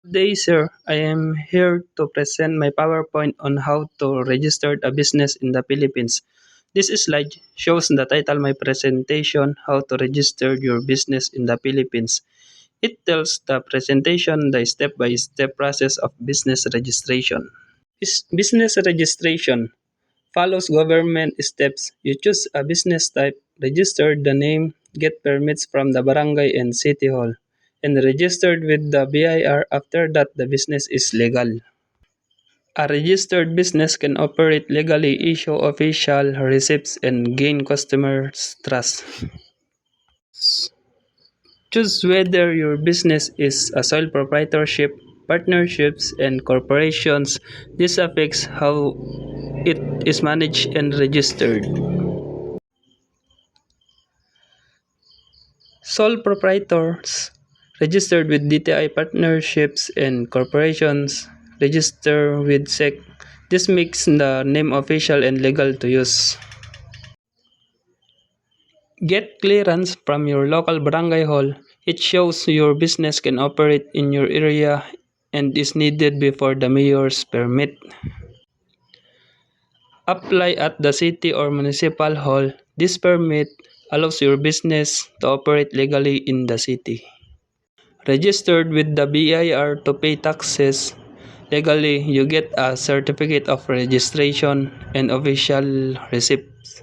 Good day, sir. I am here to present my PowerPoint on how to register a business in the Philippines. This slide shows the title of my presentation, How to Register Your Business in the Philippines. It tells the presentation the step-by-step process of business registration. Business registration follows government steps. You choose a business type, register the name, get permits from the barangay and city hall, and registered with the BIR. After that, the business is legal. A registered business can operate legally, issue official receipts, and gain customers' trust. Choose whether your business is a sole proprietorship, partnerships, and corporations. This affects how it is managed and registered. Sole proprietors registered with DTI, partnerships and corporations register with SEC. This makes the name official and legal to use. Get clearance from your local barangay hall. It shows your business can operate in your area and is needed before the mayor's permit. Apply at the city or municipal hall. This permit allows your business to operate legally in the city. Registered with the BIR to pay taxes legally, you get a certificate of registration and official receipts.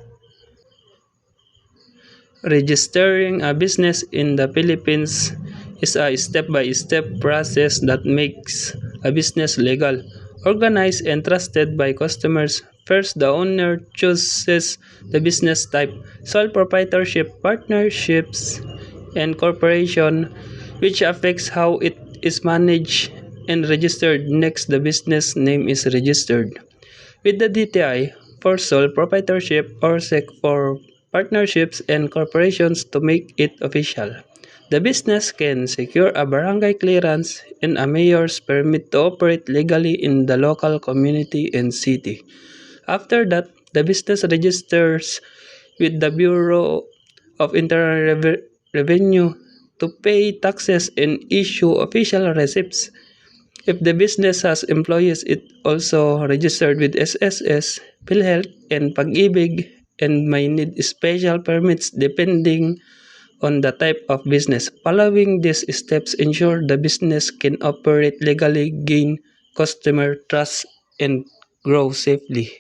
Registering a business in the Philippines is a step-by-step process that makes a business legal, organized, and trusted by customers. First, the owner chooses the business type, sole proprietorship, partnerships, and corporation, which affects how it is managed and registered. Next, the business name is registered with the DTI for sole proprietorship or SEC for partnerships and corporations to make it official. The business can secure a barangay clearance and a mayor's permit to operate legally in the local community and city. After that, the business registers with the Bureau of Internal Revenue to pay taxes and issue official receipts. If the business has employees, it also registered with SSS, PhilHealth, and Pag-ibig and may need special permits depending on the type of business. Following these steps ensure the business can operate legally, gain customer trust, and grow safely.